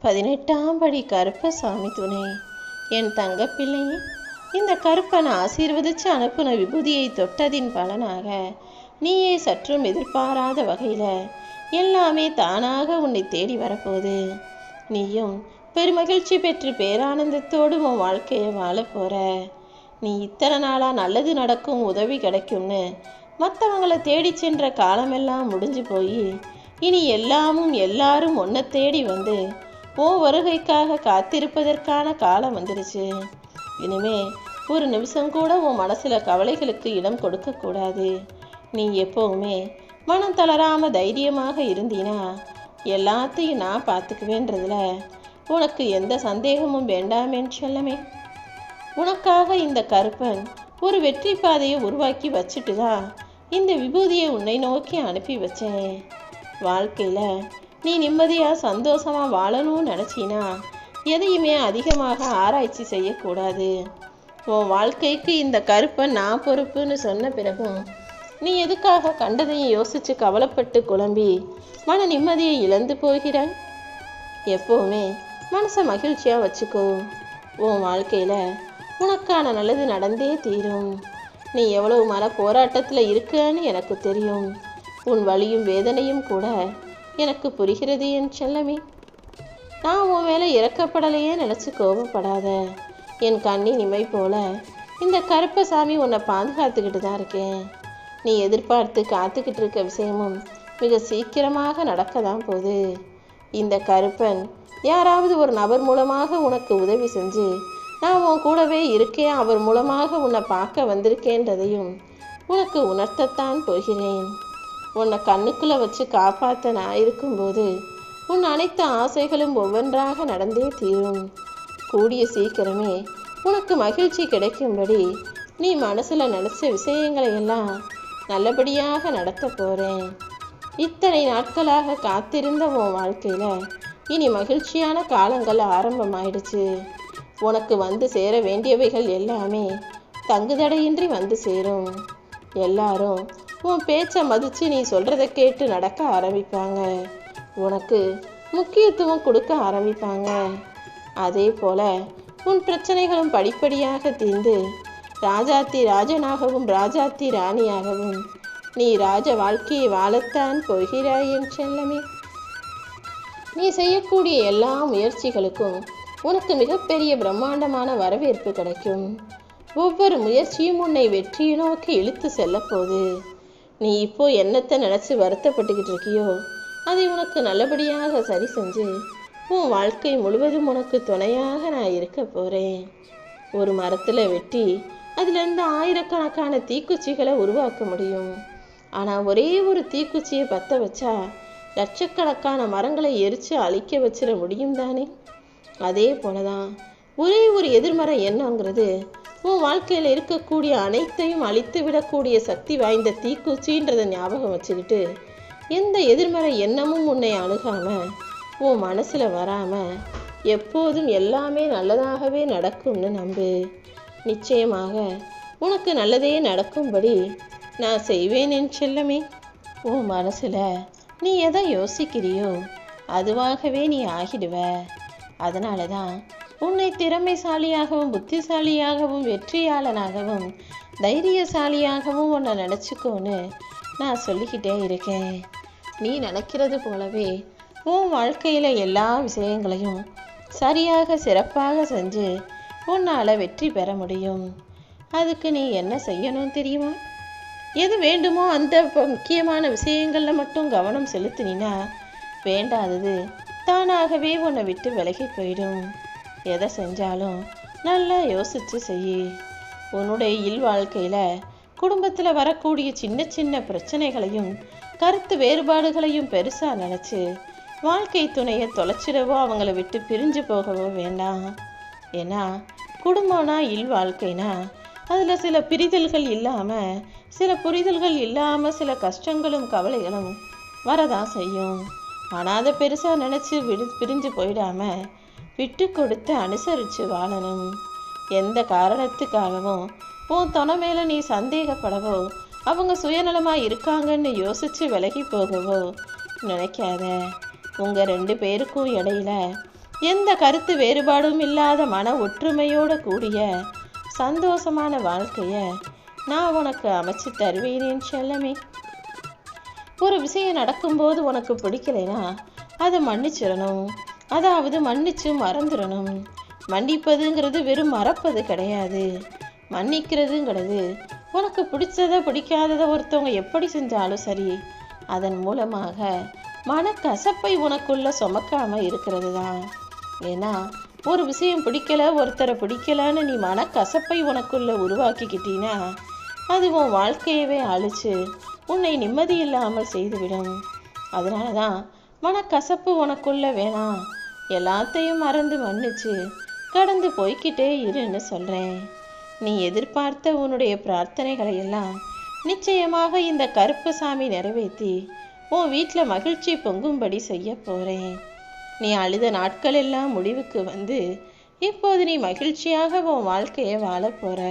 18ஆம் படி கருப்பசாமி துணை. என் தங்கப்பிள்ளையே, இந்த கருப்பன் ஆசீர்வதிச்சு அனுப்புன விபூதியை தொட்டதின் பலனாக நீயே சற்றும் எதிர்பாராத வகையில் எல்லாமே தானாக உன்னை தேடி வரப்போகுது. நீயும் பெருமகிழ்ச்சி பெற்று பேரானந்தத்தோடு உன் வாழ்க்கையை வாழ போற. நீ இத்தனை நாளாக நல்லது நடக்கும், உதவி கிடைக்கும்னு மற்றவங்களை தேடி சென்ற காலமெல்லாம் முடிஞ்சு போய் இனி எல்லாரும் ஒன்றை தேடி வந்து உன் வருகைக்காக காத்திருப்பதற்கான காலம் வந்துடுச்சு. இனிமே ஒரு நிமிஷம் கூட உன் மனசில் கவலைகளுக்கு இடம் கொடுக்கக்கூடாது. நீ எப்போவுமே மனம் தளராமல் தைரியமாக இருந்தீனா எல்லாத்தையும் நான் பார்த்துக்குவேன்றதுல உனக்கு எந்த சந்தேகமும் வேண்டாமேன்னு சொல்லமே. உனக்காக இந்த கருப்பன் ஒரு வெற்றி பாதையை உருவாக்கி வச்சுட்டு தான் இந்த விபூதியை உன்னை நோக்கி அனுப்பி வச்சேன். வாழ்க்கையில் நீ நிம்மதியாக சந்தோஷமாக வாழணும்னு நினச்சினா எதையுமே அதிகமாக ஆராய்ச்சி செய்யக்கூடாது. உன் வாழ்க்கைக்கு இந்த கருப்பன் நான் பொறுப்புன்னு சொன்ன பிறகும் நீ எதுக்காக கண்டதையும் யோசித்து கவலைப்பட்டு குழம்பி மன நிம்மதியை இழந்து போகிறாய்? எப்போவுமே மனசை மகிழ்ச்சியாக வச்சுக்கோ. உன் வாழ்க்கையில் உனக்கான நல்லது நடந்தே தீரும். நீ எவ்வளவு மன போராட்டத்தில் இருக்கன்னு எனக்கு தெரியும். உன் வலியும் வேதனையும் கூட எனக்கு புரிகிறது என் செல்லமே. நான் உன் மேலே இறக்கப்படலையே நினச்சி கோபப்படாத. என் கண்ணின் இமை போல இந்த கருப்பசாமி உன்னை பாதுகாத்துக்கிட்டு தான் இருக்கேன். நீ எதிர்பார்த்து காத்துக்கிட்டு இருக்க விஷயமும் மிக சீக்கிரமாக நடக்க தான் போகுது. இந்த கருப்பன் யாராவது ஒரு நபர் மூலமாக உனக்கு உதவி செஞ்சு நான் உன் கூடவே இருக்கேன், அவர் மூலமாக உன்னை பார்க்க வந்திருக்கேன்றதையும் உனக்கு உணர்த்தத்தான் போகிறேன். உன்னை கண்ணுக்குள்ளே வச்சு காப்பாற்ற நான் இருக்கும்போது உன் அனைத்து ஆசைகளும் ஒவ்வொன்றாக நடந்தே தீரும். கூடிய சீக்கிரமே உனக்கு மகிழ்ச்சி கிடைக்கும்படி நீ மனசில் நினச்ச விஷயங்களை எல்லாம் நல்லபடியாக நடத்த போகிறேன். இத்தனை நாட்களாக காத்திருந்த உன் வாழ்க்கையில் இனி மகிழ்ச்சியான காலங்கள் ஆரம்பமாயிடுச்சு. உனக்கு வந்து சேர வேண்டியவைகள் எல்லாமே தங்குதடையின்றி வந்து சேரும். எல்லாரும் உன் பேச்சை மதித்து நீ சொல்கிறத கேட்டு நடக்க ஆரம்பிப்பாங்க. உனக்கு முக்கியத்துவம் கொடுக்க ஆரம்பிப்பாங்க. அதே போல் உன் பிரச்சனைகளும் படிப்படியாக தீர்ந்து ராஜாத்தி ராஜனாகவும் ராஜாத்தி ராணியாகவும் நீ ராஜ வாழ்க்கையை வாழத்தான் போகிறாய் என் செல்லமே. நீ செய்யக்கூடிய எல்லா முயற்சிகளுக்கும் உனக்கு மிகப்பெரிய பிரம்மாண்டமான வரவேற்பு கிடைக்கும். ஒவ்வொரு முயற்சியும் உன்னை வெற்றியை நோக்கி இழுத்து செல்ல போகுது. நீ இப்போ என்னத்தை நினச்சி வருத்தப்பட்டுக்கிட்டு இருக்கியோ அதை உனக்கு நல்லபடியாக சரி செஞ்சு உன் வாழ்க்கை முழுவதும் உனக்கு துணையாக நான் இருக்க போகிறேன். ஒரு மரத்தில் வெட்டி அதிலிருந்து ஆயிரக்கணக்கான தீக்குச்சிகளை உருவாக்க முடியும். ஆனால் ஒரே ஒரு தீக்குச்சியை பற்ற வச்சா லட்சக்கணக்கான மரங்களை எரித்து அழிக்க வச்சிட முடியும் தானே? அதே போல தான் ஒரே ஒரு எதிர்மறை எண்ணங்கிறது உன் வாழ்க்கையில் இருக்கக்கூடிய அனைத்தையும் அழித்து விடக்கூடிய சக்தி வாய்ந்த தீக்குச்சின்றதை ஞாபகம் வச்சுக்கிட்டு எந்த எதிர்மறை எண்ணமும் உன்னை அணுகாமல் உன் மனசில் வராமல் எப்போதும் எல்லாமே நல்லதாகவே நடக்கும்னு நம்பு. நிச்சயமாக உனக்கு நல்லதே நடக்கும்படி நான் செய்வேன் என் செல்லமே. உன் மனசில் நீ எதை யோசிக்கிறியோ அதுவாகவே நீ ஆகிடுவ. அதனால தான் உன்னை திறமைசாலியாகவும் புத்திசாலியாகவும் வெற்றியாளனாகவும் தைரியசாலியாகவும் உன்னை நினச்சிக்கோன்னு நான் சொல்லிக்கிட்டே இருக்கேன். நீ நினைக்கிறது போலவே உன் வாழ்க்கையில் எல்லா விஷயங்களையும் சரியாக சிறப்பாக செஞ்சு உன்னால் வெற்றி பெற முடியும். அதுக்கு நீ என்ன செய்யணும் தெரியுமா? எது வேண்டுமோ அந்த முக்கியமான விஷயங்களில் மட்டும் கவனம் செலுத்தினா வேண்டாதது தானாகவே உன்னை விட்டு விலகி போயிடும். எதை செஞ்சாலும் நல்லா யோசித்து செய். உன்னுடைய இல்வாழ்க்கையில் குடும்பத்தில் வரக்கூடிய சின்ன சின்ன பிரச்சனைகளையும் கருத்து வேறுபாடுகளையும் பெருசாக நினச்சி வாழ்க்கை துணையை தொலைச்சிடவோ அவங்கள விட்டு பிரிஞ்சு போகவோ வேண்டாம். ஏன்னா குடும்பம்னா இல்வாழ்க்கைனா அதில் சில பிரிதல்கள் இல்லாமல் சில புரிதல்கள் இல்லாமல் சில கஷ்டங்களும் கவலைகளும் வரதான் செய்யும். ஆனால் அதை பெருசாக நினச்சி பிரிஞ்சு போயிடாமல் விட்டு கொடுத்து அனுசரித்து வாழணும். எந்த காரணத்துக்காகவும் உன் துணை மேலே நீ சந்தேகப்படவோ அவங்க சுயநலமாக இருக்காங்கன்னு யோசித்து விலகி போகவோ நினைக்காத. உங்கள் 2 பேருக்கும் இடையில எந்த கருத்து வேறுபாடும் இல்லாத மன ஒற்றுமையோடு கூடிய சந்தோஷமான வாழ்க்கைய நான் உனக்கு அமைச்சு தருவேனேன் செல்லமே. ஒரு விஷயம் நடக்கும்போது உனக்கு பிடிக்கலைன்னா அதை மன்னிச்சிடணும். அதாவது மன்னிச்சு மறந்துடணும். மன்னிப்பதுங்கிறது வெறும் மறப்பது கிடையாது. மன்னிக்கிறதுங்கிறது உனக்கு பிடிச்சதை பிடிக்காததை ஒருத்தவங்க எப்படி செஞ்சாலும் சரி, அதன் மூலமாக மனக்கசப்பை உனக்குள்ள சுமக்காம இருக்கிறது தான். ஏன்னா ஒரு விஷயம் பிடிக்கல, ஒருத்தரை பிடிக்கலன்னு நீ மனக்கசப்பை உனக்குள்ள உருவாக்கிக்கிட்டீன்னா அது உன் வாழ்க்கையவே அழிச்சு உன்னை நிம்மதி இல்லாமல் செய்துவிடும். அதனால தான் மனக்கசப்பு உனக்குள்ள வேணாம், எல்லாத்தையும் மறந்து மன்னிச்சு கடந்து போய்கிட்டே இருன்னு சொல்கிறேன். நீ எதிர்பார்த்த உன்னுடைய பிரார்த்தனைகளை எல்லாம் நிச்சயமாக இந்த கருப்பசாமி நிறைவேற்றி உன் வீட்டில் மகிழ்ச்சி பொங்கும்படி செய்ய போகிறேன். நீ அழுத நாட்கள் எல்லாம் முடிவுக்கு வந்து இப்போது நீ மகிழ்ச்சியாக உன் வாழ்க்கையை வாழ போகிற.